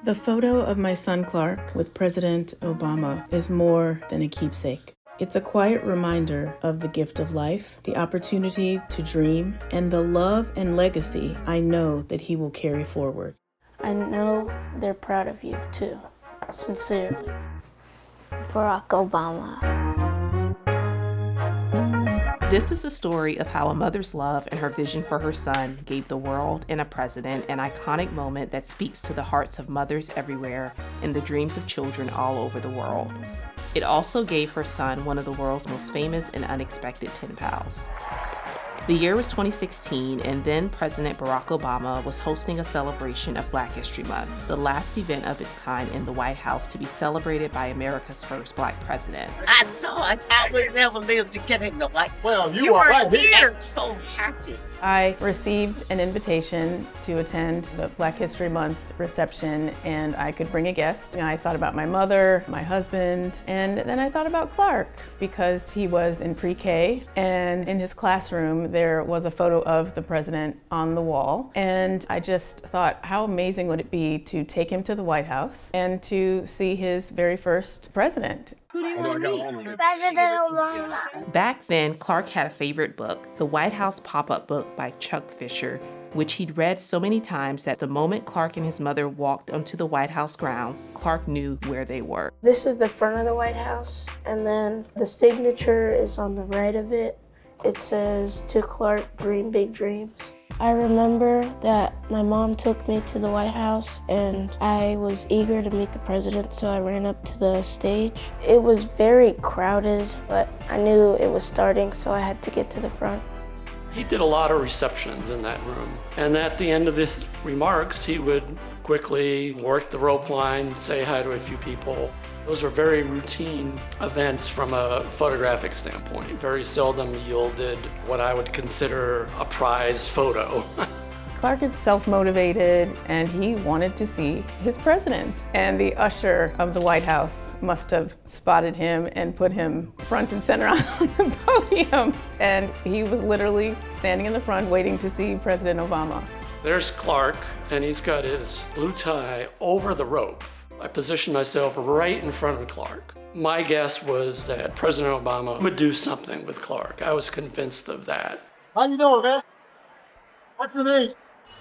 The photo of my son Clark with President Obama is more than a keepsake. It's a quiet reminder of the gift of life, the opportunity to dream, and the love and legacy I know that he will carry forward. I know they're proud of you too, sincerely. Barack Obama. This is the story of how a mother's love and her vision for her son gave the world and a president an iconic moment that speaks to the hearts of mothers everywhere and the dreams of children all over the world. It also gave her son one of the world's most famous and unexpected pen pals. The year was 2016, and then President Barack Obama was hosting a celebration of Black History Month, the last event of its kind in the White House to be celebrated by America's first Black president. I thought I would never live to get in the White House. Well, you are right here. So happy. I received an invitation to attend the Black History Month reception, and I could bring a guest. I thought about my mother, my husband, and then I thought about Clark because he was in pre-K, and in his classroom there was a photo of the president on the wall. And I just thought, how amazing would it be to take him to the White House and to see his very first president? Who do you want to meet? President Obama. Back then, Clark had a favorite book, the White House Pop-Up Book by Chuck Fisher, which he'd read so many times that the moment Clark and his mother walked onto the White House grounds, Clark knew where they were. This is the front of the White House, and then the signature is on the right of it. It says, "To Clark, dream big dreams." I remember that my mom took me to the White House and I was eager to meet the president, so I ran up to the stage. It was very crowded, but I knew it was starting, so I had to get to the front. He did a lot of receptions in that room, and at the end of his remarks, he would quickly work the rope line, say hi to a few people. Those were very routine events from a photographic standpoint. Very seldom yielded what I would consider a prize photo. Clark is self-motivated, and he wanted to see his president. And the usher of the White House must have spotted him and put him front and center on the podium. And he was literally standing in the front waiting to see President Obama. There's Clark, and he's got his blue tie over the rope. I positioned myself right in front of Clark. My guess was that President Obama would do something with Clark. I was convinced of that. How you doing, man? What's your name?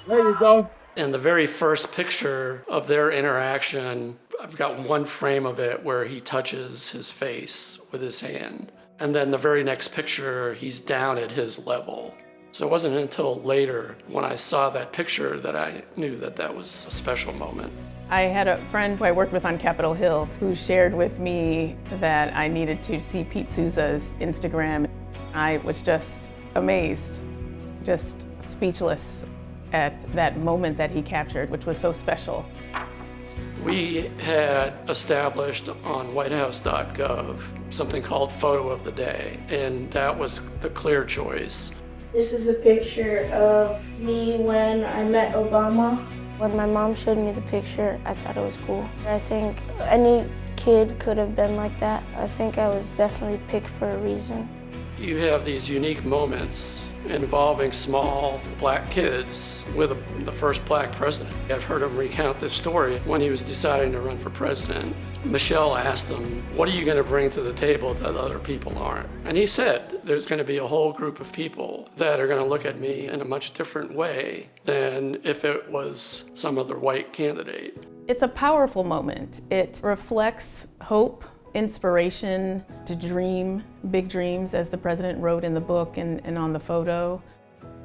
There you go. In the very first picture of their interaction, I've got one frame of it where he touches his face with his hand. And then the very next picture, he's down at his level. So it wasn't until later when I saw that picture that I knew that that was a special moment. I had a friend who I worked with on Capitol Hill who shared with me that I needed to see Pete Souza's Instagram. I was just amazed, just speechless at that moment that he captured, which was so special. We had established on whitehouse.gov something called Photo of the Day, and that was the clear choice. This is a picture of me when I met Obama. When my mom showed me the picture, I thought it was cool. I think any kid could have been like that. I think I was definitely picked for a reason. You have these unique moments involving small Black kids with the first Black president. I've heard him recount this story when he was deciding to run for president. Michelle asked him, "What are you going to bring to the table that other people aren't?" And he said, "There's going to be a whole group of people that are going to look at me in a much different way than if it was some other white candidate." It's a powerful moment. It reflects hope, inspiration to dream big dreams, as the president wrote in the book and on the photo.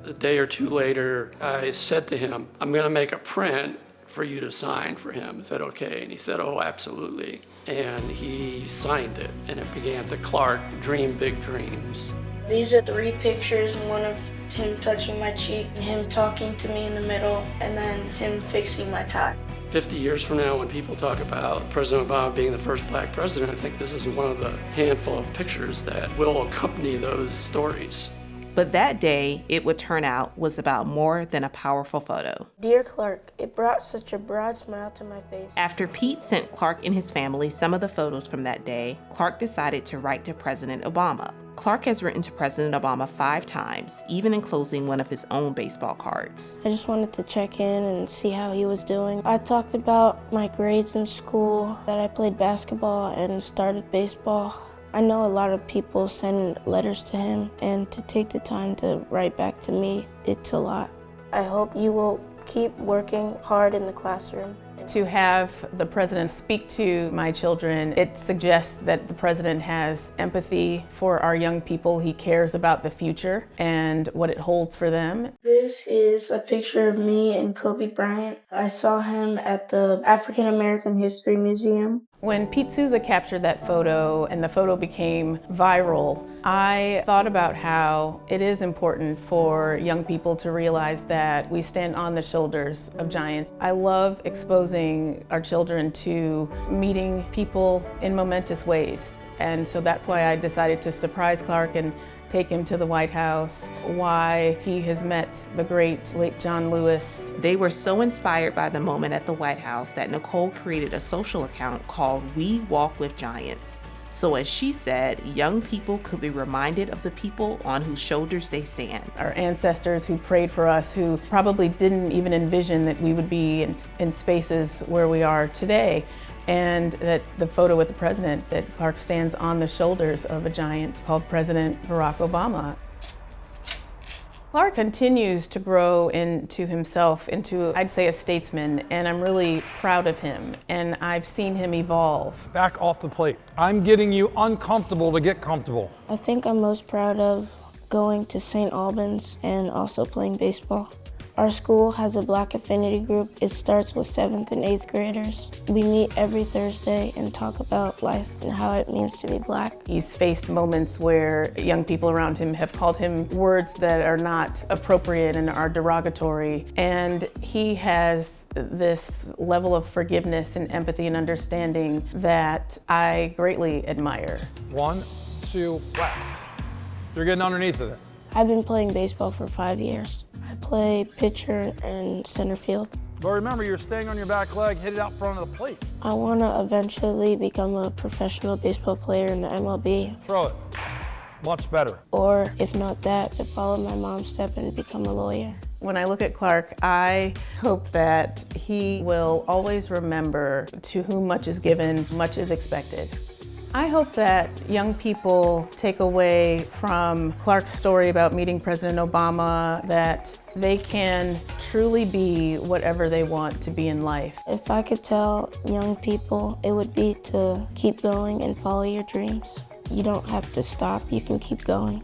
A day or two later, I said to him, "I'm going to make a print for you to sign for him. Is that okay?" And he said, "Oh, absolutely." And he signed it, and it began to Clark, Dream Big Dreams. These are 3 pictures, one of him touching my cheek, him talking to me in the middle, and then him fixing my tie. 50 years from now, when people talk about President Obama being the first Black president, I think this is one of the handful of pictures that will accompany those stories. But that day, it would turn out, was about more than a powerful photo. Dear Clark, it brought such a broad smile to my face. After Pete sent Clark and his family some of the photos from that day, Clark decided to write to President Obama. Clark has written to President Obama 5 times, even enclosing one of his own baseball cards. I just wanted to check in and see how he was doing. I talked about my grades in school, that I played basketball and started baseball. I know a lot of people send letters to him, and to take the time to write back to me, it's a lot. I hope you will keep working hard in the classroom. To have the president speak to my children, it suggests that the president has empathy for our young people. He cares about the future and what it holds for them. This is a picture of me and Kobe Bryant. I saw him at the African American History Museum. When Pete Souza captured that photo and the photo became viral, I thought about how it is important for young people to realize that we stand on the shoulders of giants. I love exposing our children to meeting people in momentous ways. And so that's why I decided to surprise Clark and take him to the White House, why he has met the great late John Lewis. They were so inspired by the moment at the White House that Nicole created a social account called We Walk with Giants. So as she said, young people could be reminded of the people on whose shoulders they stand. Our ancestors who prayed for us, who probably didn't even envision that we would be in spaces where we are today. And that the photo with the president, that Clark stands on the shoulders of a giant called President Barack Obama. Clark continues to grow into himself, into, I'd say, a statesman, and I'm really proud of him, and I've seen him evolve. Back off the plate. I'm getting you uncomfortable to get comfortable. I think I'm most proud of going to St. Albans and also playing baseball. Our school has a Black affinity group. It starts with 7th and 8th graders. We meet every Thursday and talk about life and how it means to be Black. He's faced moments where young people around him have called him words that are not appropriate and are derogatory. And he has this level of forgiveness and empathy and understanding that I greatly admire. 1, 2, whack. You're getting underneath of it. I've been playing baseball for 5 years. I play pitcher and center field. But remember, you're staying on your back leg, hit it out front of the plate. I want to eventually become a professional baseball player in the MLB. Throw it. Much better. Or, if not that, to follow my mom's step and become a lawyer. When I look at Clark, I hope that he will always remember, to whom much is given, much is expected. I hope that young people take away from Clark's story about meeting President Obama that they can truly be whatever they want to be in life. If I could tell young people, it would be to keep going and follow your dreams. You don't have to stop, you can keep going.